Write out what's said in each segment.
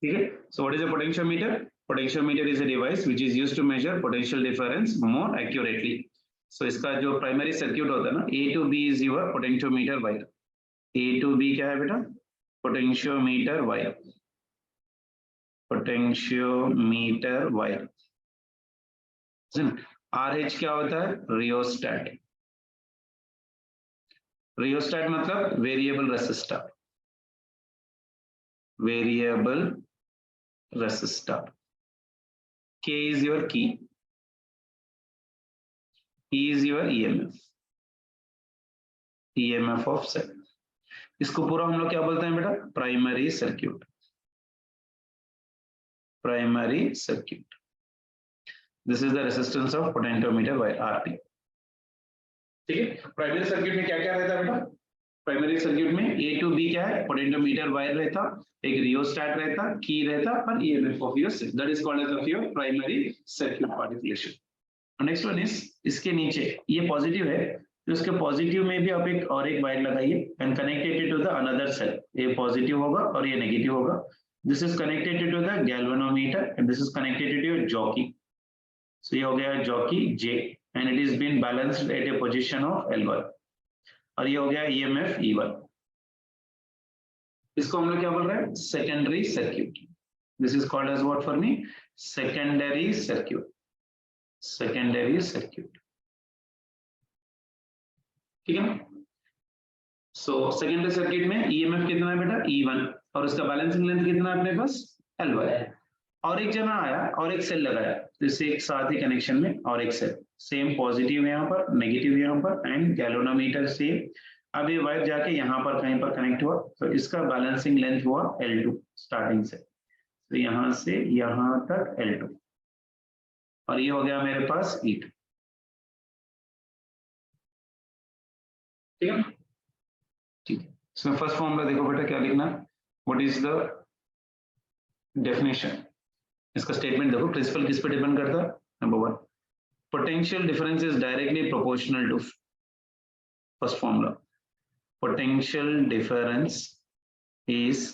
ठीक है। So what is a potentiometer? Potentiometer is a device which is used to measure potential difference more accurately. So इसका जो primary circuit होता है ना, A to B is your potentiometer wire. A to B क्या है बेटा? Potentiometer wire, potentiometer wire. R H क्या होता है? रियोस्टैट। रियोस्टैट मतलब variable resistor, variable resistor. K is your key, E is your EMF, EMF of cell। इसको पूरा हम लोग क्या बोलते हैं बेटा? Primary circuit, primary circuit. This is the resistance of potentiometer wire RP। ठीक है। प्राइमरी सर्किट में क्या क्या रहता है बेटा? प्राइमरी सर्किट में A to B क्या है? पोटेंशियोमीटर वायर रहता, एक रियोस्टैट रहता, की रहता और EMF of your cell. That is called as of your primary circuit particulation. Next one is, इसके नीचे ये पॉजिटिव है तो उसके पॉजिटिव में भी आप एक वायर लगाइए and connected to the another cell. ये पॉजिटिव होगा और ये नेगेटिव होगा। This is connected to the galvanometer and this is connected to your jockey. So ये हो गया jockey J and it is been balanced at a position of L1 और ये हो गया EMF E1। इसको हम लोग क्या बोल रहे हैं? Secondary circuit. This is called as what for me? Secondary circuit, secondary circuit. ठीक है। सो सेकेंडरी सर्किट में EMF कितना है बेटा? E1 और उसका बैलेंसिंग लेंथ कितना है अपने पास? L1। और एक जना आया और एक सेल लगाया तो इससे एक साथ ही कनेक्शन में और एक सेल, सेम पॉजिटिव यहाँ पर, नेगेटिव यहाँ पर एंड गैल्वेनोमीटर सेम। अब ये वायर जाके यहाँ पर कहीं पर कनेक्ट हुआ तो इसका बैलेंसिंग लेंथ हुआ L2 स्टार्टिंग से, तो यहाँ से यहाँ तक L2 और ये हो गया मेरे पास E2। ठीक है, ठीक है। इसमें फर्स्ट फॉर्मूला देखो बेटा क्या लिखना है? What is the definition? इसका स्टेटमेंट देखो, प्रिंसिपल किस पे डिपेंड करता है? Number 1, potential difference is directly proportional to, first formula, potential difference is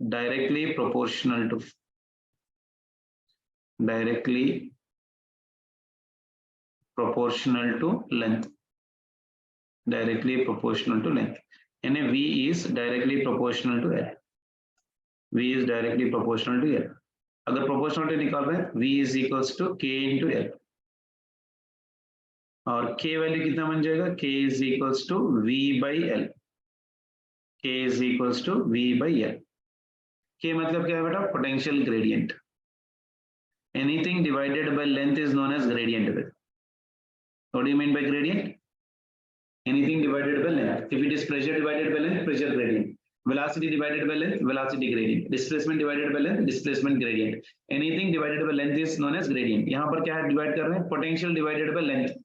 directly proportional to, directly proportional to length, directly proportional to length, and V is directly proportional to L, V is directly proportional to L। अगर proportionality निकाल रहे हैं V is equals to K into L और K value कितना बन जाएगा? K is equals to V by L, K is equals to V by L। K मतलब क्या है बेटा? potential gradient, anything divided by length is known as gradient width। What do you mean by gradient? Anything divided by length. If it is pressure divided by length, pressure gradient. Velocity divided by length, velocity gradient. Displacement divided by length, displacement gradient. Anything divided by length is known as gradient. यहाँ पर क्या है divide कर रहे हैं? Potential divided by length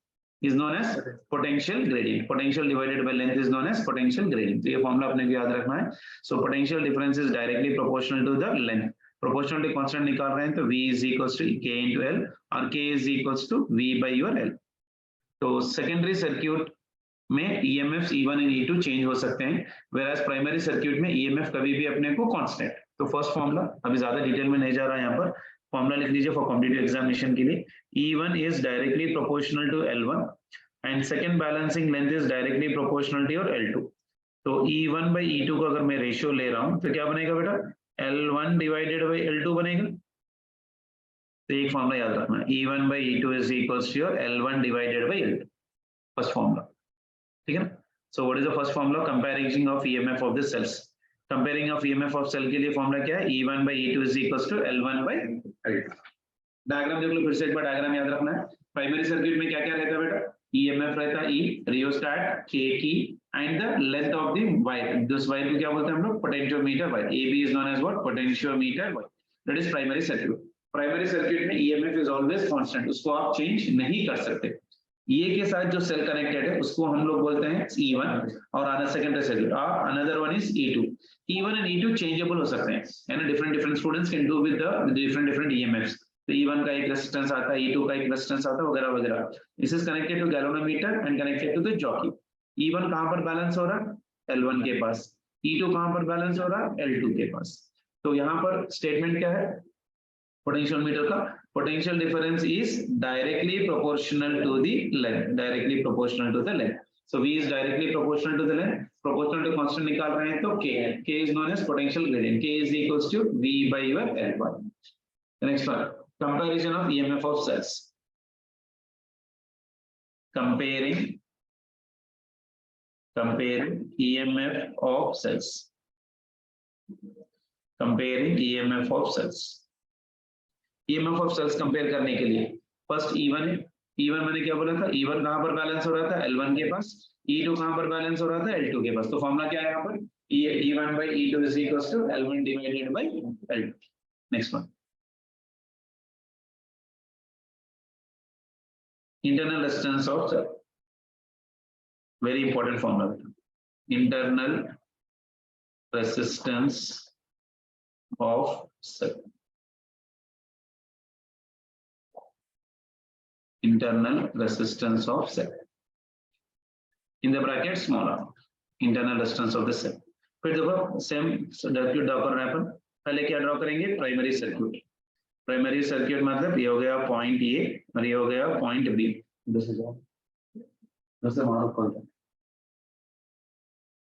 is known as potential gradient. Potential divided by length is known as potential gradient. तो ये formula अपने को याद रखना है। So potential difference is directly proportional to the length. Proportionality constant निकाल रहे हैं तो V is equals to K into L और K is equals to V by your L। तो secondary circuit में EMF E1 और E2 चेंज हो सकते हैं, whereas प्राइमरी सर्किट में EMF कभी भी अपने को कांस्टेंट। तो फर्स्ट फॉर्मूला, अभी ज्यादा डिटेल में नहीं जा रहा, यहाँ पर फॉर्मूला लिख लीजिए फॉर कॉम्पिटिटिव एग्जामिनेशन के लिए। E1 is directly proportional to L1 and second balancing length is directly proportional to your L2। तो E1 by E2 का अगर मैं रेशियो ले रहा हूँ तो क्या बनेगा बेटा? L1 डिवाइडेड बाई L2 बनेगा। तो एक फॉर्मूला याद रखना, E1 by E2 is equals to your L1 divided by L2, first formula. ठीक है ना? So what is the first formula? Comparison of EMF of the cells. Comparing of EMF of cell के लिए formula क्या है? E1 by E2 is equals to L1 by L2। Diagram देख लो फिर से एक बार, डायग्राम याद रखना है। प्राइमरी सर्किट में क्या क्या रहता है बेटा? EMF रहता है E, rheostat, K key and the length of the wire. This wire को क्या बोलते हैं हम लोग? Potentiometer wire. AB is known as what? Potentiometer wire. That is primary circuit. Primary circuit में EMF इज ऑलवेज कांस्टेंट, उसको आप change नहीं कर सकते। ये के साथ जो सेल कनेक्टेड है उसको हम लोग बोलते हैं E1 और अनदर सेकेंडरी सर्किट और another one is E2। E1 and E2 changeable हो सकते हैं, यानी different students can do with the different EMFs। तो E1 का एक रेजिस्टेंस आता है, E2 का एक रेजिस्टेंस आता है, वगैरह वगैरह। This is connected to galvanometer and connected to the jockey. E1 कहां पर बैलेंस हो रहा है? L1 के पास। E2 कहां पर बैलेंस हो रहा है? L2 के पास। तो यहाँ पर स्टेटमेंट क्या है पोटेंशियोमीटर का, potential difference is directly proportional to the length, directly proportional to the length. So V is directly proportional to the length. Proportional to constant निकाल रहे हैं तो K है. K is known as potential gradient. K is equals to V by your L1. The next one, comparison of EMF of cells. Comparing EMF of cells. Comparing EMF of cells. EMF of cells compare करने के लिए first E1 है. E1 मैंने क्या बोला था, E1 कहां पर बैलेंस हो रहा था L1 के पास, E2 कहां पर बैलेंस हो रहा था L2 के पास. तो फॉर्मूला क्या है यहाँ पर E1 by E2 is equals to L1 divided by L2. Next one, internal resistance of cell. Very important formula. Internal resistance of cell. Internal resistance of cell. In the bracket small r, internal resistance of the cell. फिर देखो same circuit draw करना है अपन. पहले क्या draw करेंगे primary circuit. Primary circuit मतलब ये हो गया पॉइंट ए और ये हो गया पॉइंट बी.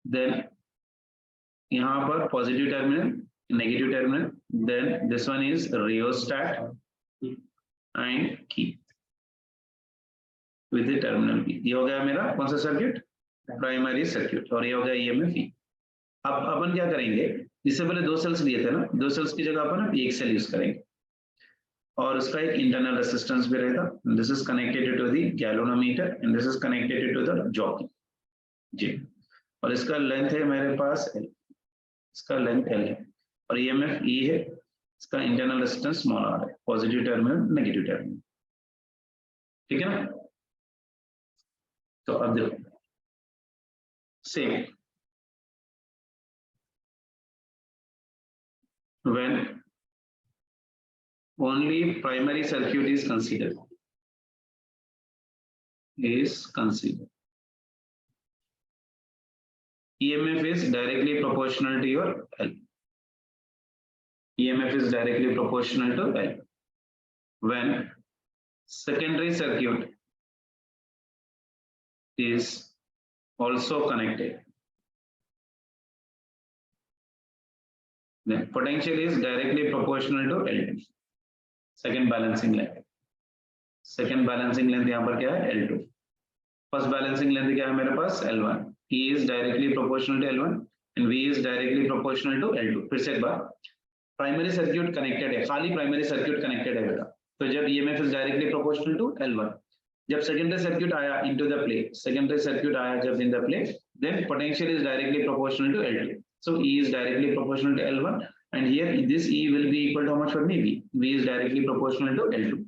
देन यहाँ पर positive terminal negative terminal. Then this one is rheostat and key with the terminal B. ये हो गया मेरा कौन सा सर्किट प्राइमरी सर्किट और ये हो गया ईएमएफ ई. अब अपन क्या करेंगे, इससे पहले दो सेल्स लिए थे ना, दो सेल्स की जगह अपन एक सेल यूज करेंगे और उसका एक इंटरनल रेजिस्टेंस भी रहेगा. This is connected to the galvanometer and this is connected to the jockey G. और इसका लेंथ है मेरे पास L, इसका लेंथ L है और ईएमएफ ई है, इसका इंटरनल रेजिस्टेंस स्मॉल r है, पॉजिटिव टर्मिनल नेगेटिव टर्मिनल. ठीक है ना. तो अब देखो same when only primary circuit is considered EMF is directly proportional to your L. EMF is directly proportional to L. When secondary circuit is also connected, then potential is directly proportional to L2. Second balancing length. Second balancing length यहाँ पर क्या है L2. First balancing length क्या है मेरे पास L1. E is directly proportional to L1 and V is directly proportional to L2. फिर से एक बार प्राइमरी सर्किट कनेक्टेड है, खाली प्राइमरी सर्किट कनेक्टेड है बेटा. तो जब EMF is directly proportional to L1, जब सेकेंडरी सर्किट आया into the play, secondary circuit आया जब in the play, then potential is directly proportional to L2. So E is directly proportional to L1 and here this E will be equal to how much for me V. V is directly proportional to L2.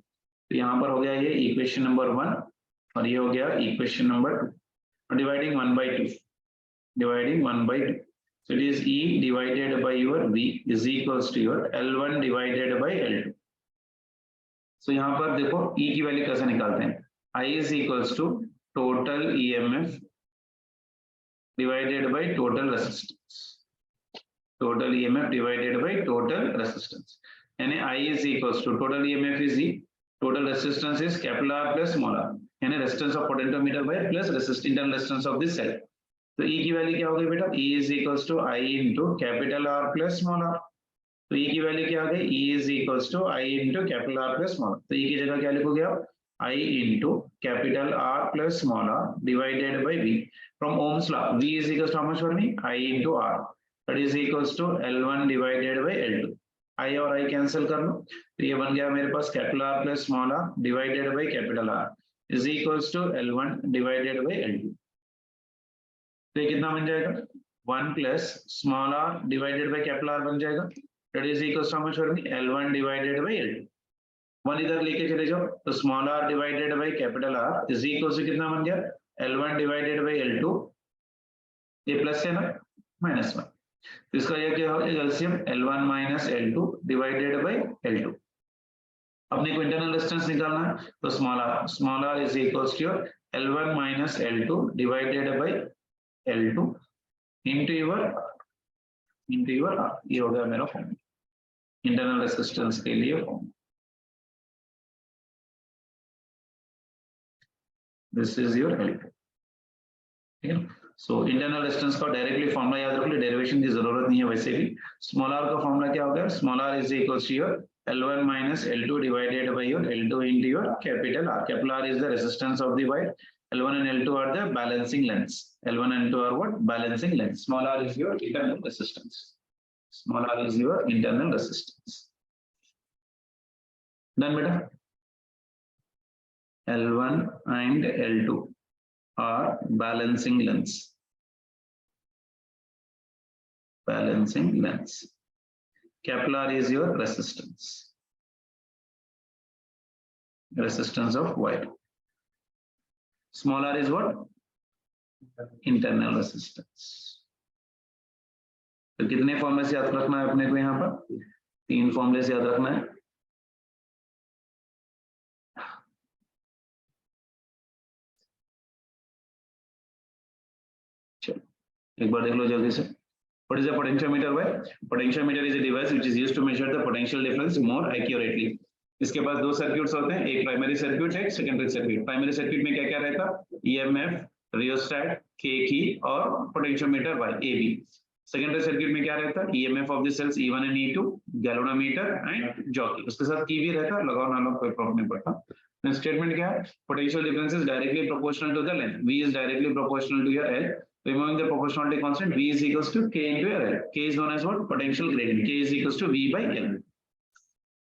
तो यहाँ पर हो गया ये equation number 1 और ये हो गया equation number 2. Dividing 1 by 2. Dividing 1 by 2. So it is E divided by your V is equals to your L1 divided by L2. So यहाँ पर देखो E की वैल्यू कैसे निकालते हैं. I is equals to total EMF divided by total resistance. Total EMF divided by total resistance. यानी I is equals to total EMF is E, total resistance is capital R plus small r. यानी resistance of potentiometer by plus internal resistance of this cell. तो E की value क्या होगी बेटा, E is equals to I into capital R plus small r. तो E की value क्या आ गई, E is equals to I into capital R plus small r. तो E की जगह क्या लिखोगे आप, I into capital R plus small r divided by V. From Ohm's law, V is equals to how much for me, I into R. That is equals to L1 divided by L2. I और I cancel कर लो तो ये बन गया मेरे पास capital R plus small r divided by capital R is equals to L1 divided by L2. तो ये कितना बन जाएगा, 1 plus small r divided by capital R बन जाएगा. That is equals to how much for me, L1 divided by L2. 1 इधर लेके चले जाओ तो small r divided by capital R is equals to कितना बन गया, L1 डिवाइडेड बाय L2. ये प्लस है ना माइनस 1. तो इसका ये क्या हो जाएगा LCM L1 minus L2 divided by L2. अपने को इंटरनल रेजिस्टेंस निकालना है तो small r is equals to L1 minus L2 divided by L2 into your r. ये हो गया मेरा फॉर्मूला. इंटरनल रेसिस्टेंस के लिए दिस इज योर L2, ठीक है। सो इंटरनल रेजिस्टेंस का डायरेक्टली फॉर्मूला याद रख लो, डेरिवेशन की जरूरत नहीं है वैसे भी। स्मॉल r का फॉर्मूला क्या होगा, small r is equals to your L1 minus L2 divided by your L2 into your capital R. Capital R is the resistance of the wire. L1 and L2 are the balancing lengths. L1 and L2 are what? Balancing lengths. Small r is your internal resistance. Small r is your internal resistance. Done, beta? L1 and L2 are balancing lengths. Balancing lengths. Capital R is your resistance. Resistance of wire. Small r is what? Internal resistance. तो कितने फॉर्मूले से याद रखना है अपने को, यहाँ पर 3 फॉर्मूले से याद रखना है। चलो एक बार देख लो जल्दी से। What is a potentiometer? Potentiometer is a device which is used to measure the potential difference more accurately. इसके पास 2 सर्किट्स होते हैं, एक प्राइमरी सर्किट है, एक सेकेंडरी सर्किट। प्राइमरी सर्किट में क्या क्या रहता है, ईएमएफ, रियोस्टेट, के की और potentiometer wire A B. Secondary circuit में क्या रहता है, EMF of the cells E1 and E2, galvanometer and jockey. उसके साथ की भी रहता है, लगाओ ना लो कोई प्रॉब्लम नहीं पड़ता। स्टेटमेंट क्या है, potential difference is directly proportional to the length, V is directly proportional to your L. Removing the proportionality constant, V is equals to K into L. K is known as what? Potential gradient. K is equals to V by L.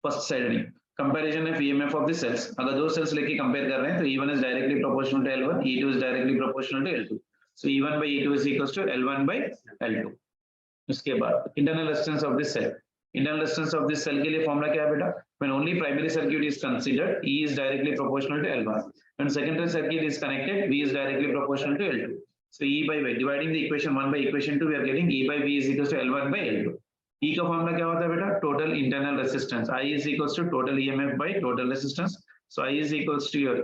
First side नहीं, comparison of EMF of the cells. अगर 2 cells लेके compare कर रहे हैं तो E1 is directly proportional to L1, E2 is directly proportional to L2. So E1 by E2 is equals to L1 by L2. उसके बाद internal resistance of this cell. Internal resistance of this cell के लिए formula क्या है बेटा? When only primary circuit is considered, E is directly proportional to L1. When secondary circuit is connected, V is directly proportional to L2. So E by V, dividing the equation 1 by equation 2, we are getting E by V is equals to L1 by L2. E का formula क्या होता है बेटा, total internal resistance, I is equals to total EMF by total resistance. So I is equals to your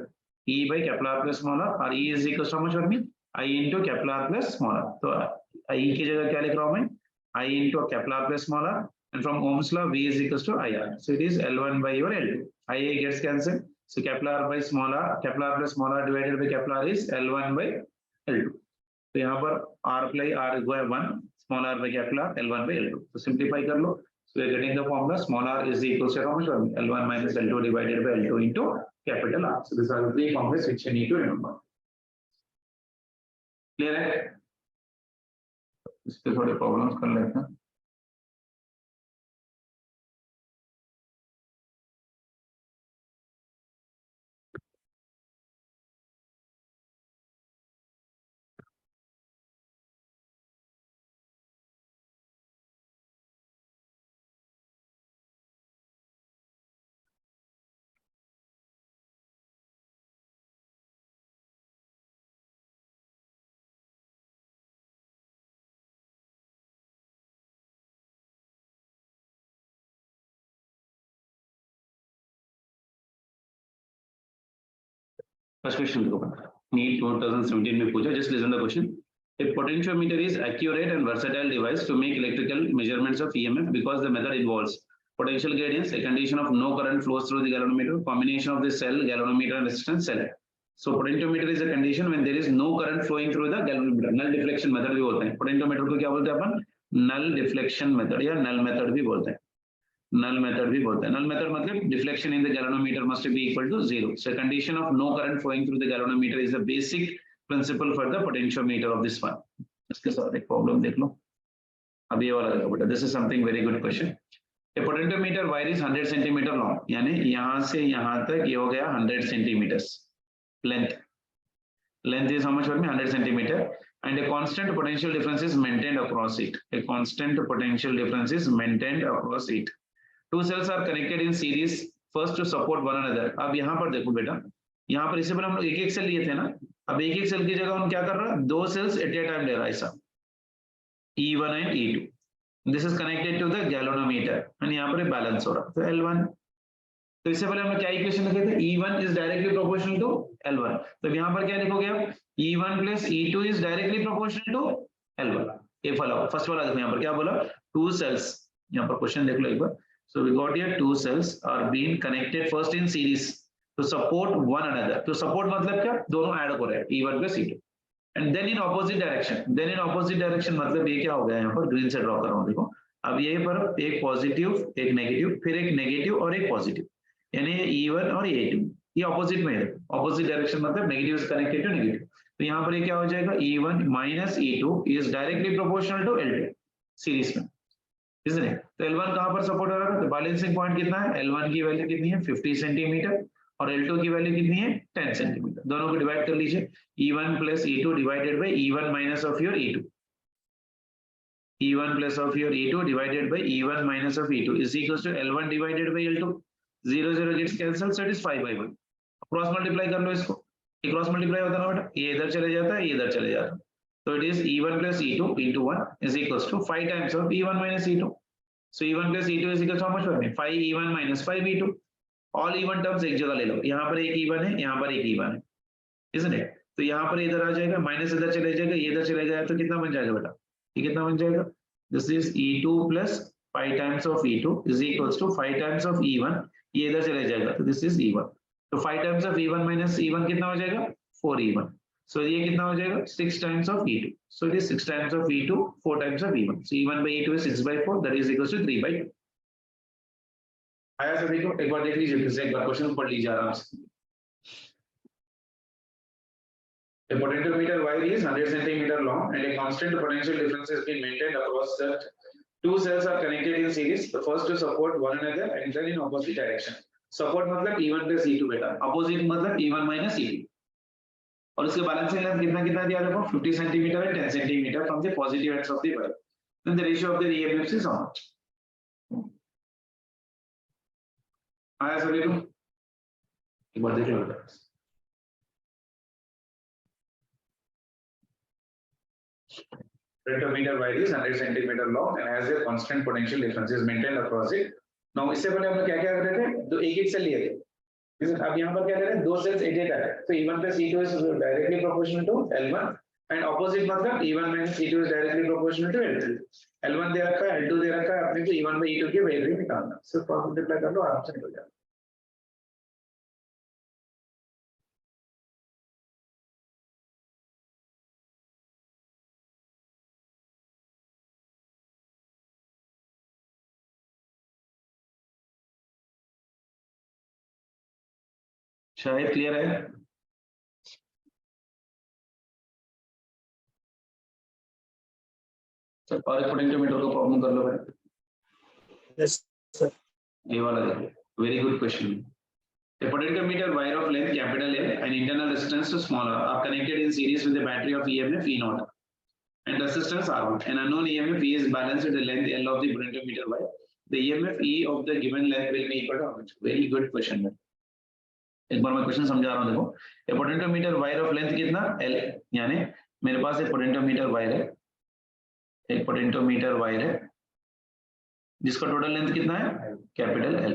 E by capital R plus small r, और E is equals to how much for me, I into capital R plus small r. तो I की जगह क्या लिख रहा हूँ मैं, I into capital R plus small r, and from Ohm's law V is equals to IR. So it is L1 by your L2. IA gets cancelled. So capital R by small r, capital R plus small r divided by capital R is L1 by L2. तो यहाँ पर r ply r is 1, small r by capital R, L1 by L2. तो simplify कर लो, so we are getting the formula small r is equals to how much, L1 minus L2 divided by L2 into capital R. So these are the 3 formulas which you need to remember. Clear है? इस पे थोड़े problems कर लेते हैं। First question देखो, NEET 2017 में पूछा, just listen the question. A potentiometer is accurate and versatile device to make electrical measurements of EMF because the method involves potential gradients, a condition of no current flows through the galvanometer, combination of the cell, galvanometer and resistance cell. So potentiometer is a condition when there is no current flowing through the galvanometer. Null deflection method भी बोलते हैं, potentiometer को क्या बोलते हैं अपन, null deflection method या null method भी बोलते हैं। null method भी बोलते हैं। null method मतलब deflection in the galvanometer must be equal to 0. So a condition of no current flowing through the galvanometer is the basic principle for the potentiometer of this one. इसके साथ एक problem देख लो, अब ये वाला देखो बेटा, this is something very good question. A potentiometer wire is 100 centimeter long, यानी यहाँ से यहाँ तक ये हो गया 100 centimeters length. Length is how much for me, 100 centimeter, and a constant potential difference is maintained across it. A constant potential difference is maintained across it. Two cells are connected in series first to support one another. अब यहाँ पर देखो बेटा, यहाँ पर इससे पहले हम लोग एक एक सेल लिए थे ना, अब एक एक सेल की जगह हम क्या कर रहा है, 2 cells at a time ले रहा है ऐसा, E1 and E2. This is connected to the galvanometer and यहाँ पर बैलेंस हो रहा है, तो L1. तो इससे पहले हमने क्या इक्वेशन लिखे थे, E1 is directly proportional to L1. तो यहाँ पर क्या लिखोगे आप, E1 plus E2 is directly proportional to L1. ये फर्स्ट वाला देखो, यहाँ पर क्या बोला, 2 cells, यहाँ पर क्वेश्चन देख लो एक बार, So we got here two cells are being connected first in series to support one another. To support मतलब क्या, दोनों ऐड हो रहे हैं E1 plus E2 and then in opposite direction. Then in opposite direction मतलब ये क्या हो गया यहाँ पर ग्रीन से ड्रॉ कर रहा हूँ देखो. अब ये पर एक पॉजिटिव एक नेगेटिव फिर एक नेगेटिव और एक पॉजिटिव यानी ये E1 और E2 ये ऑपोजिट में है. ऑपोजिट डायरेक्शन मतलब negative is connected to negative. तो यहाँ पर ये क्या हो जाएगा E1 minus E2 is directly proportional to L2 series में, इसलिए तो L1 कहाँ पर सपोर्ट हो रहा है. तो बैलेंसिंग पॉइंट कितना है, L1 की वैल्यू कितनी है 50 सेंटीमीटर और L2 की वैल्यू कितनी है 10 सेंटीमीटर. दोनों को डिवाइड कर लीजिए. E1 plus E2 divided by E1 minus of your E2. E1 plus of your E2 divided by E1 minus of E2 is equals to L1 divided by L2. 0 0 gets cancelled, so it is 5 by 1. Cross multiply कर लो इसको. ये cross multiply होता है ना बेटा, ये इधर चले जाता है ये इधर चले जाता है. So it is E1 plus E2 into 1 is equals to 5 times of E1 minus E2. So E1 plus E2 is equals to how much for me? 5 E1 minus 5 E2. All E1 terms एक जगह ले लो. यहाँ पर एक E1 है, यहाँ पर एक E1 है, isn't it? तो यहाँ पर इधर आ जाएगा, माइनस इधर चले जाएगा, ये इधर चले जाएगा, तो कितना बन जाएगा बेटा? ये कितना बन जाएगा? This is E2 plus 5 times of E2 is equals to 5 times of E1. ये इधर चले जाएगा, तो this is E1. तो 5 times of E1 minus E1 कितना हो जाएगा? 4 E1. So ये कितना हो जाएगा? 6 times of E2. So it is 6 times of E2, 4 times of E1. So E1 by E2 is 6 by 4, that is equals to 3 by 2. आया सभी को? एक बार देख लीजिए, फिर से एक बार क्वेश्चन पढ़ लीजिए आराम से. A potentiometer wire is 100 centimeter long and a constant potential difference has been maintained across that. Two cells are connected in series, the first to support one another and then in opposite direction. Support मतलब E1 plus E2 बेटा, opposite मतलब E1 minus E2. और उसके balancing length कितना कितना दिया देखो 50 centimetre and 10 centimetre from the positive ends of the wire. Then the ratio of the EMFs is how much? आया सभी को? एक बार देख लो बेटा. Potentiometer wire is 100 centimeter long and has a constant potential difference is maintained across it. Now इससे पहले हम लोग क्या क्या कर रहे थे, दो एक सेल लिए थे. अब यहाँ पर क्या कर रहे हैं, दो सेल्स एक है. तो E1 plus E2 is directly proportional to L1 and opposite मतलब E1 minus E2 is directly proportional to L2. L1 दे रखा है, L2 दे रखा है, अपने को E1 by E2 की वैल्यू निकालना. सिर्फ क्रॉस मल्टीप्लाई कर लो, आराम से निकल जाएगा. शायद क्लियर है. सर और एक पोटेंशियोमीटर को प्रॉब्लम कर लो भाई. Yes, sir. ये वाला देखो, very good question. A potentiometer wire of length capital L and internal resistance to smaller are connected in series with a battery of EMF E naught and resistance R1. An unknown EMF E is balanced with the length L of the potentiometer wire. The EMF E of the given length will be equal to how much? Very good question. एक बार मैं question समझा रहा हूँ देखो. A potentiometer wire of length कितना L, यानी मेरे पास एक पोटेंशियोमीटर वायर है, एक पोटेंशियोमीटर वायर है जिसका टोटल लेंथ कितना है कैपिटल L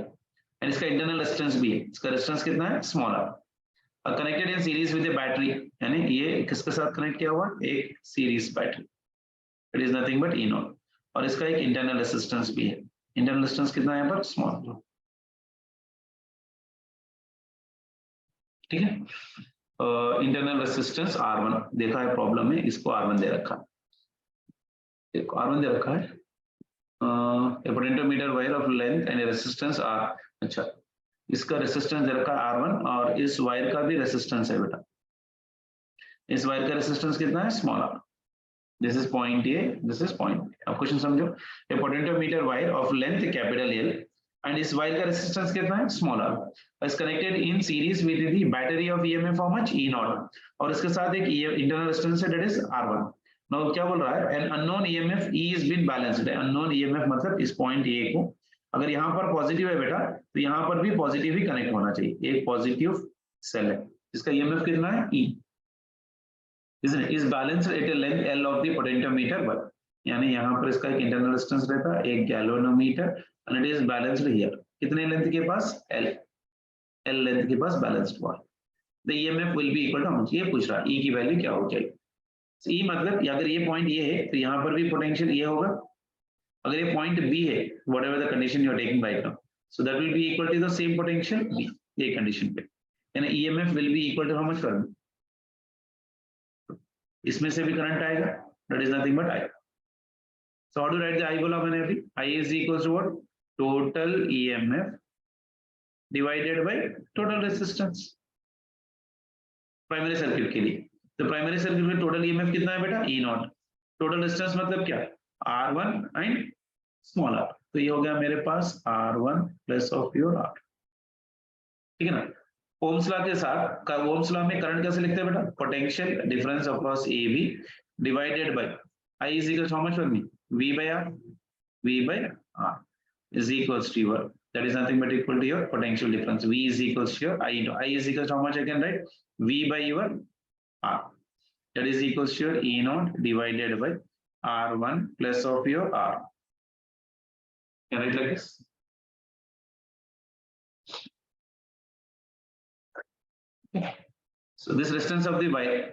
एंड इसका इंटरनल रेजिस्टेंस भी है. इसका रेजिस्टेंस कितना है small r. Connected in series with A battery, यानी ये किसके साथ कनेक्ट किया हुआ, एक series battery. It is nothing but E0 और इसका एक इंटरनल रेजिस्टेंस भी है. इंटरनल रेजिस्टेंस कितना है यहाँ पर स्मॉल. ठीक है. इंटरनल रेजिस्टेंस R1 देखा है प्रॉब्लम में, इसको R1 दे रखा है, देखो R1 दे रखा है. A potentiometer wire of length and a resistance R. अच्छा, इसका रेजिस्टेंस दे रखा है R1 और इस वायर का भी रेजिस्टेंस है बेटा. इस वायर का रेजिस्टेंस कितना है small r. This is point A, this is point B. अब क्वेश्चन समझो. A potentiometer wire of length capital L and इस वायर का रेजिस्टेंस कितना है small r is connected in series with the battery of EMF how much E0 और इसके साथ एक इंटरनल रेजिस्टेंस है, that is R1. Now क्या बोल रहा है, an unknown EMF E is been balanced. unknown EMF मतलब इस पॉइंट A को अगर यहाँ पर पॉजिटिव है बेटा तो यहाँ पर भी पॉजिटिव ही कनेक्ट होना चाहिए. एक पॉजिटिव सेल है जिसका EMF कितना है E, is balanced at a length L of the potentiometer wire. यानी यहाँ पर इसका एक इंटरनल रेजिस्टेंस रहता है, एक galvanometer and it is balanced here. कितने लेंथ के पास L लेंथ के पास बैलेंस्ड हुआ. The EMF will be equal to how much? ये पूछ रहा है E की वैल्यू क्या हो जाएगी. E मतलब अगर ये पॉइंट ये है तो यहाँ पर भी पोटेंशियल ये होगा. अगर ये पॉइंट बी है, whatever the condition you are taking right now, so that will be equal to the same potential B, ये कंडीशन पे, यानी EMF will be equal to how much current, इसमें से भी करंट आएगा, that is nothing but I. So how to write the I बोला मैंने अभी, I is equal to what, total EMF divided by total resistance primary circuit के लिए. तो प्राइमरी सर्किट में टोटल ईएमएफ कितना है बेटा, ई नॉट. टोटल रेजिस्टेंस मतलब क्या, R1 एंड स्मॉल r. तो ये हो गया मेरे पास R1 plus of your R, ठीक है ना. ओम्स लॉ के साथ, ओम्स लॉ में करंट कैसे लिखते हैं बेटा, potential difference across A B divided by I is equal to how much for me, V by R, V by R is equals to your, that is nothing but equal to your potential difference. V is equals to your I into I is equals to how much I can write, V by your R, that is equals to your E naught divided by R1 plus of your R. Can I write like this? So this resistance of the wire,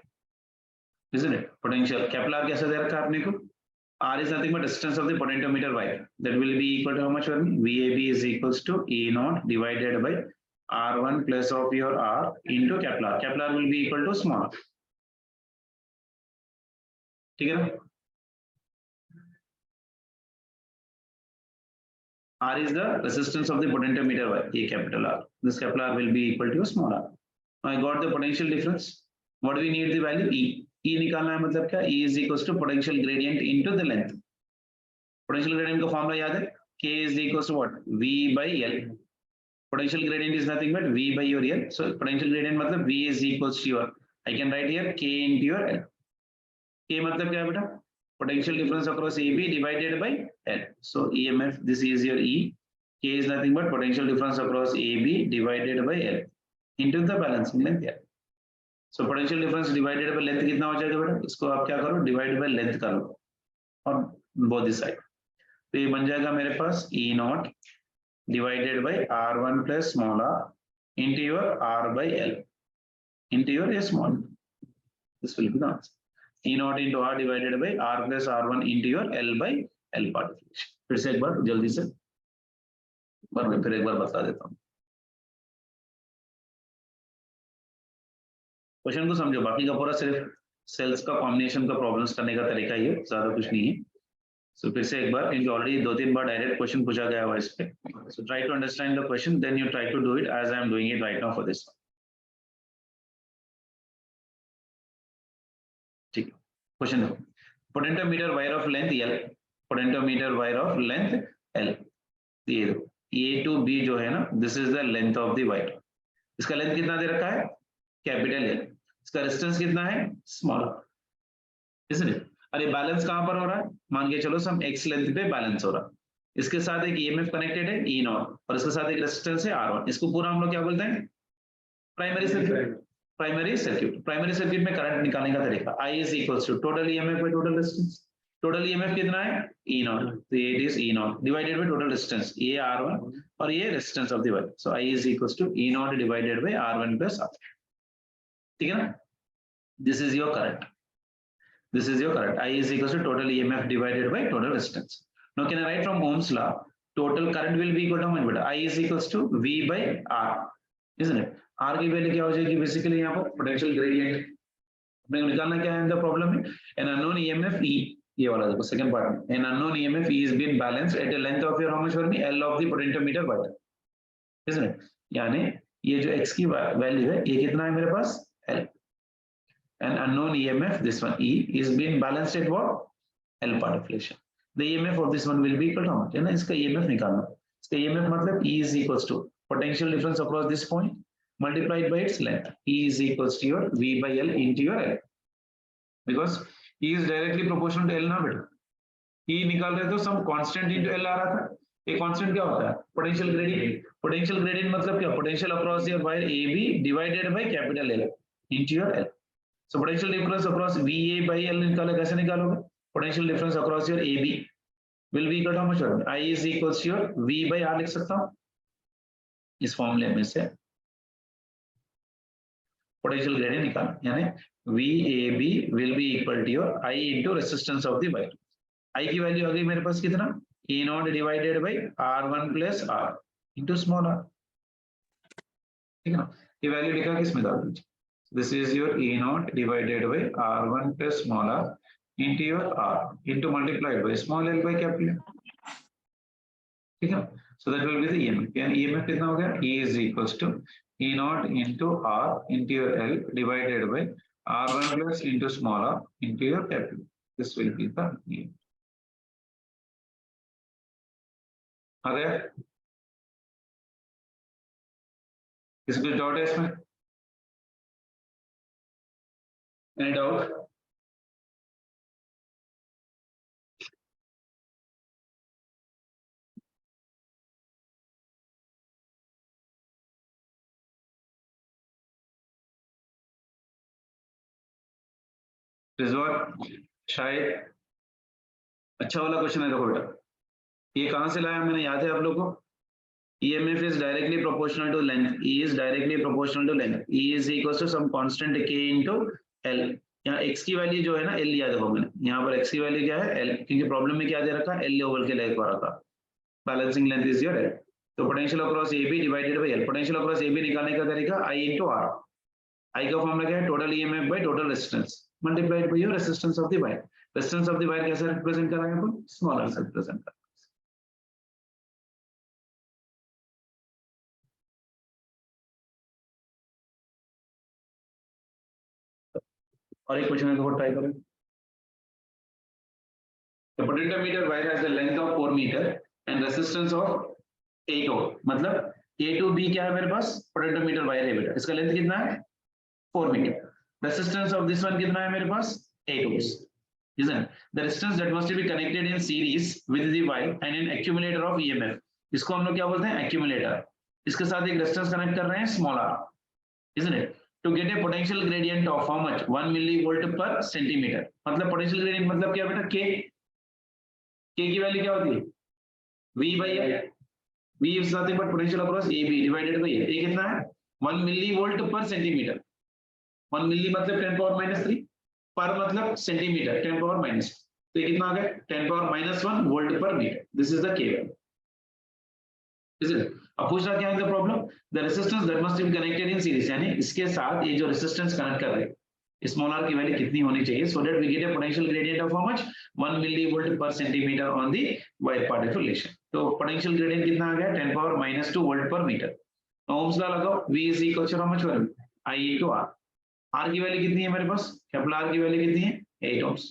isn't it, potential Kepler कैसे दे रखा है आपने को, R is nothing but resistance of the potentiometer wire, that will be equal to how much for me, VAB is equals to E naught divided by R1 plus of your R into Kepler. Kepler will be equal to small, ठीक है ना. R is the resistance of the potentiometer wire, A capital R. This Kepler will be equal to small r. Now I got the potential difference. What do we need the value, E. E निकालना है मतलब क्या, E is equals to potential gradient into the length. Potential gradient का formula याद है, K is equals to what, V by L. Potential gradient is nothing but V by your L. So potential gradient मतलब V is equals to your, I can write here K into your L. K मतलब क्या है बेटा, potential difference across AB divided by L. So EMF, this is your E. K is nothing but potential difference across AB divided by L into the balancing length here. So potential difference divided by length कितना हो जाएगा बेटा, इसको आप क्या करो, divide by length करो और बोथ साइड. तो ये बन जाएगा मेरे पास E not divided by R1 plus small r into your R by L into your a small. This will be the answer. E naught into R divided by R plus R1 into your L by L part. फिर से एक बार जल्दी से, मैं फिर एक बार बता देता हूँ. क्वेश्चन को समझो, बाकी का पूरा सिर्फ सेल्स का कॉम्बिनेशन का प्रॉब्लम्स करने का तरीका ही है, ज्यादा कुछ नहीं है. सो फिर से एक बार, क्योंकि ऑलरेडी 2-3 बार डायरेक्ट क्वेश्चन पूछा गया हुआ इस पे. So try to understand the question, then you try to do it as I am doing it right now for this. ठीक, क्वेश्चन देखो. Potentiometer wire of length L, potentiometer wire of length L. ये देखो A to B जो है ना, this is the length of the wire. इसका length कितना दे रखा है, कैपिटल L. इसका रेजिस्टेंस कितना है, स्मॉल, इसलिए अरे बैलेंस कहां पर हो रहा है, मान के चलो सम x लेंथ पे बैलेंस हो रहा है. इसके साथ एक EMF कनेक्टेड है E नॉट और इसके साथ एक रेजिस्टेंस है R1. इसको पूरा हम लोग क्या बोलते हैं, primary circuit. Primary circuit, primary circuit में करंट निकालने का तरीका, I is equals to total EMF by total resistance. Total EMF कितना है, E नॉट, तो it is E not divided by total resistance, ये R1 और ये resistance of the wire. So I is equals to E not divided by R1 plus R. ठीक है ना, this is your current. This is your current. I is equals to total EMF divided by total resistance. Now can I write from Ohm's law? Total current will be equal to how much? I is equals to V by R, isn't it? R की value क्या हो जाएगी, basically यहाँ पर potential gradient अपने को निकालना क्या है, इन द प्रॉब्लम में an unknown EMF E, ये वाला देखो सेकंड पार्ट में, an unknown EMF E is being balanced at a length of your how much for me, L of the potentiometer wire, isn't it? यानी ये जो X की value है, ये कितना है मेरे पास, L. An unknown EMF, this one E, is being balanced at what, L part deflection. The EMF of this one will be equal to how much, है ना, इसका EMF निकालना. इसका EMF मतलब E is equals to potential difference across this point multiplied by its length. E is equals to your V by L into your L, because E is directly proportional to L ना बेटा. E निकाल रहे तो some constant into L आ रहा था. ये constant क्या होता है, potential gradient. Potential gradient मतलब क्या, potential across your wire AB divided by capital L into your L. So potential difference across VA by L निकालो, कैसे निकालोगे, potential difference across your AB will be equal to how much, I is equals to your V by R लिख सकता हूँ इस फॉर्मूले में से. potential gradient निकालना, यानी VAB will be equal to your I into resistance of the wire. I की वैल्यू आ गई मेरे पास कितना, E naught divided by R1 plus R into small r. ठीक है ना, ये वैल्यू लिखा किसमें डाल दीजिए. This is your E naught divided by R1 plus small r into your R into multiplied by small l by capital L. ठीक है, so that will be the EMF. यानी EMF कितना हो गया? E is equals to E naught into R into your L divided by R1 plus into small r into your capital. This will be the EMF. आ गया? किसी कुछ doubt है इसमें? Any doubt? Rizwan शायद अच्छा वाला क्वेश्चन है. देखो बेटा, ये कहां से लाया मैंने, याद है आप लोगों को? EMF is directly proportional to length. E is directly proportional to length. E is equals to some constant k into L. यहाँ x की वैल्यू जो है ना L लिया, देखो मैंने यहाँ पर x की वैल्यू क्या है L, क्योंकि प्रॉब्लम में क्या दे रखा है L लेवल के लेग पर रखा. Balancing length is your L. तो potential across AB divided by L. Potential across AB निकालने का तरीका I into R. I का फॉर्मूला क्या है? Total EMF bye total resistance multiplied by your resistance of the wire. Resistance of the wire कैसे represent करेंगे अपन? Small r से represent करेंगे. और एक क्वेश्चन है, देखो ट्राई करें. The potentiometer wire has a length of 4 meter and resistance of 8 ohm. मतलब A to B क्या है मेरे पास? पोटेंशियोमीटर वायर है बेटा. इसका लेंथ कितना है? 4 metre. Resistance of this one कितना है मेरे पास? 8 ohms. Isn't it? The resistance that must be connected in series with the wire and an accumulator of EMF. इसको हम लोग क्या बोलते हैं? Accumulator. इसके साथ एक रेजिस्टेंस कनेक्ट कर रहे हैं small r. Isn't it? To get a potential gradient of how much? 1 millivolt per centimeter. मतलब potential gradient मतलब क्या बेटा? K की वैल्यू क्या होती है? V by L. V is nothing but potential across AB divided by L. A कितना है? 1 millivolt per centimeter. 1 milli मतलब 10 power minus 3. पर मतलब सेंटीमीटर 10 power minus. तो ये कितना आ गया? 10 power minus 1 volt per meter. This is the K value. Is it? अब पूछना क्या है the problem? The resistance that must be connected in series. यानी इसके साथ ये जो resistance कनेक्ट कर रहे हैं, स्मॉल r की वैल्यू कितनी होनी चाहिए, so that we get a potential gradient of how much? 1 millivolt per centimeter on the wire part of relation. तो potential gradient कितना आ गया? 10 power minus 2 volt per meter. ohms ला लगाओ. V is equal to how much value? I into R. R की value कितनी है मेरे पास? Capital R की वैल्यू कितनी है? 8 ohms.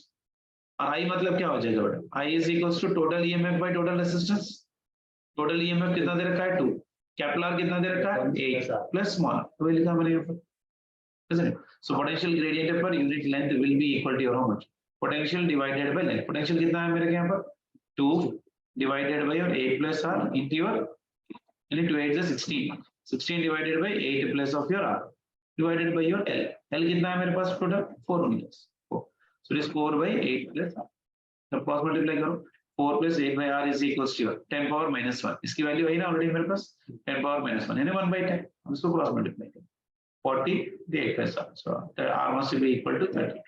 और I मतलब क्या हो जाएगा बेटा? I is equals to total EMF by total resistance. Total EMF कितना दे रखा है? 2. कैपिटल R कितना दे रखा है? 8 प्लस स्मॉल. तो ये लिखा मैंने यहाँ पर. Isn't it? So potential gradient per unit length will be equal to your how much? Potential divided by length. Potential कितना है मेरे यहाँ पर? 2 divided by your 8 plus R into your, यानी 2 8 is 16. 16 divided by 8 plus of your R divided by your L. L कितना है मेरे पास total? 4 meters. 4. So it is 4 by 8 plus R. सब क्रॉस मल्टीप्लाई करो. 4 plus 8 by R is equals to your 10 power minus 1. इसकी value वही ना already मेरे पास 10 power minus 1 यानी 1 by 10. हम इसको क्रॉस मल्टीप्लाई करें. 40 the 8 plus R. So the R must be equal to 30.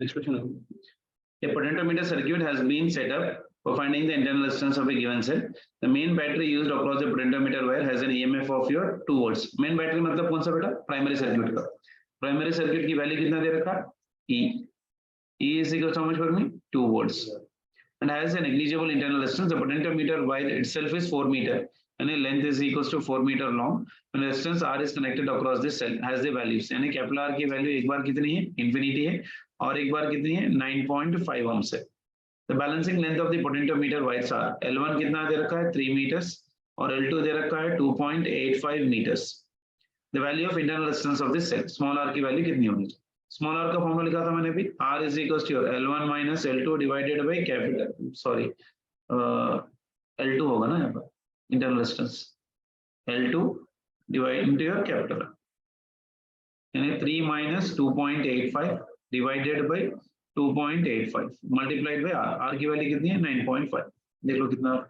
Next question. A potentiometer circuit has been set up for finding the internal resistance of a given cell. The main battery used across the potentiometer wire has an EMF of your 2 volts. Main battery मतलब कौन सा बेटा? Primary circuit का. Primary circuit की value कितना दे रखा? E. E is equal to how much for me? 2 volts. And has a negligible internal resistance. The potentiometer wire itself is 4 meter and a length is equals to 4 meter long. And resistance R is connected across this cell has the values. यानी capital R की value एक बार कितनी है? Infinity है और एक बार कितनी है? 9.5 ohms है. The balancing length of the potentiometer wires are L1 कितना दे रखा है? 3 meters और L2 दे रखा है 2.85 meters. The value of internal resistance of this cell. Small r की वैल्यू कितनी होगी? स्मॉल आर का फॉर्मूला लिखा था मैंने भी R is equal to L1 minus L2 divided by capital sorry L2 होगा ना यहाँ पर internal resistance L2 divide into your capital यानी 3 minus 2.85 divided by 2.85 multiplied by R R की वैल्यू कितनी है 9.5 देख लो कितना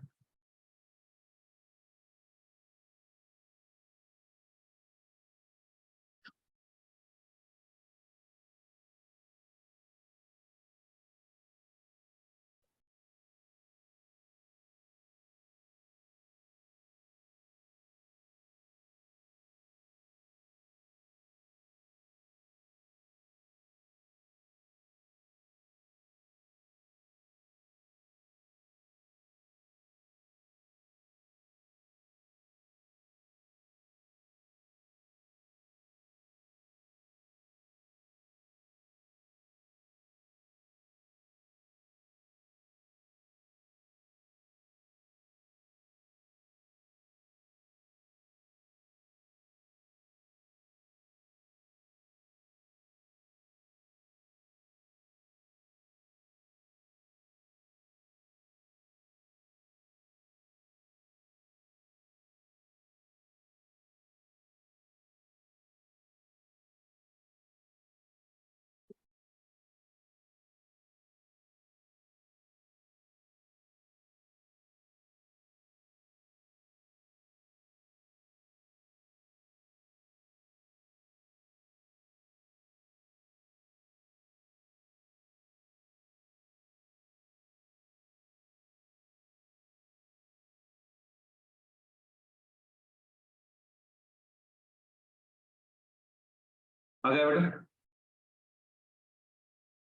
आ गया बेटा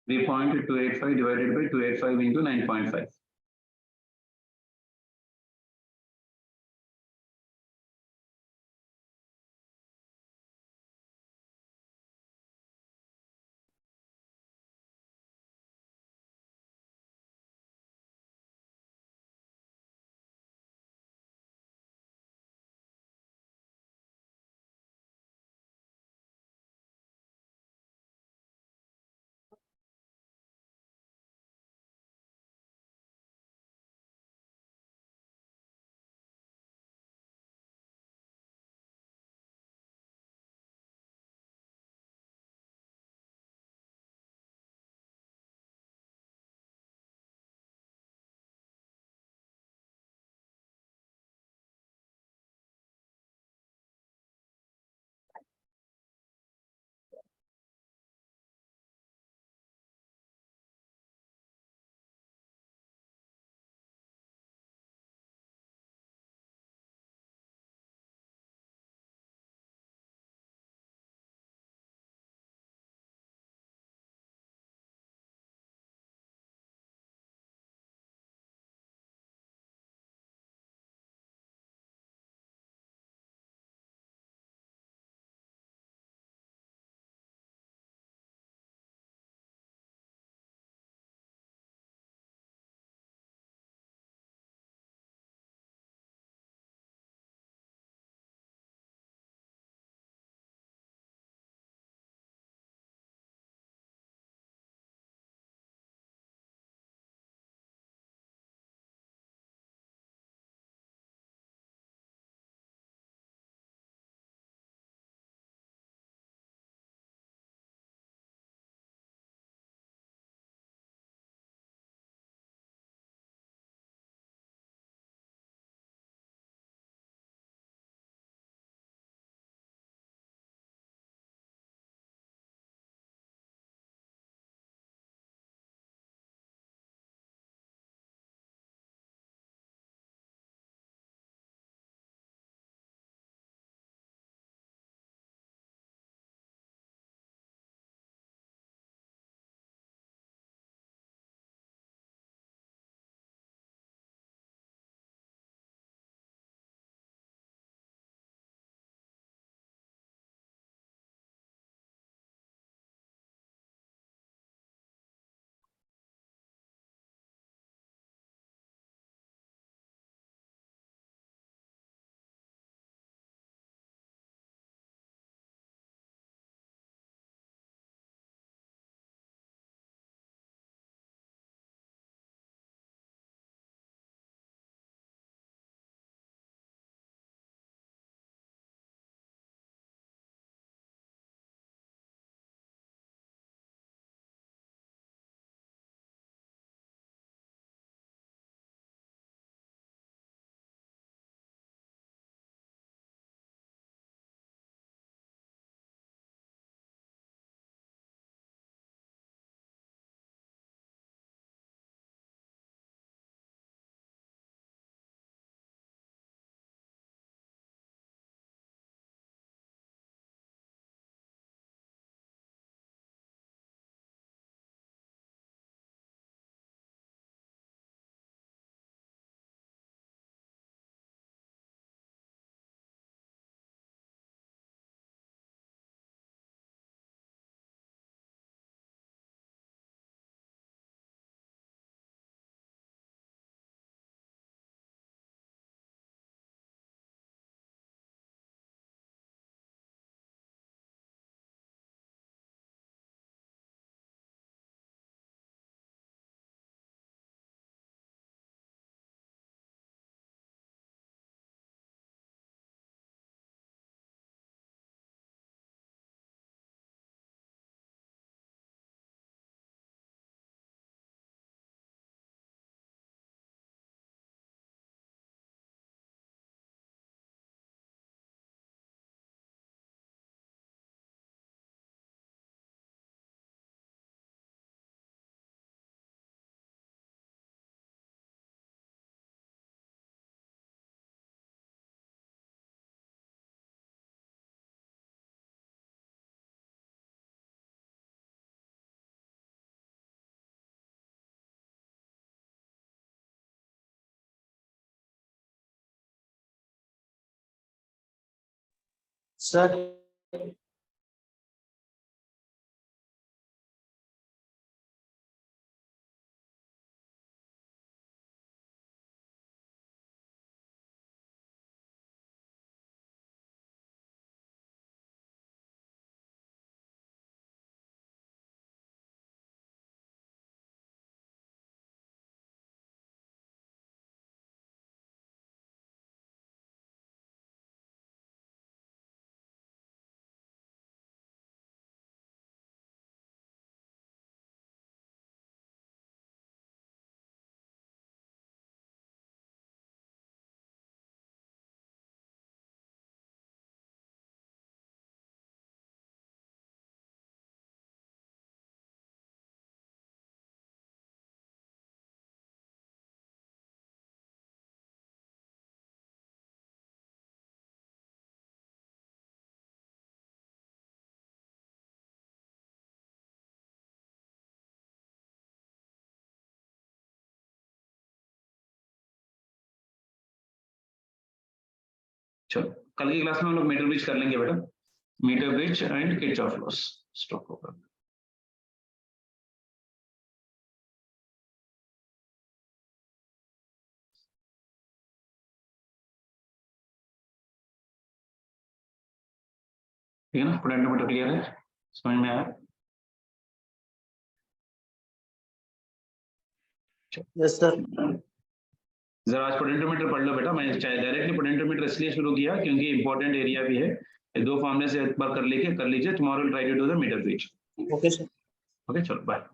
3.285 divided by 285 into 9.5. सर चलो कल की क्लास में हम लोग मीटर ब्रिज कर लेंगे बेटा, metre bridge and Kirchhoff laws stop होगा। ठीक है ना, पोटेंशियोमीटर क्लियर है, समझ में आया? यस सर जरा आज पोटेंशियोमीटर पढ़ लो बेटा, मैं चाहे डायरेक्टली पोटेंशियोमीटर इसलिए शुरू किया क्योंकि इंपॉर्टेंट एरिया भी है, ये दो फॉर्मूले से एक बार कर लीजिए, tomorrow try to do the metre bridge. Okay sir okay चलो बाय।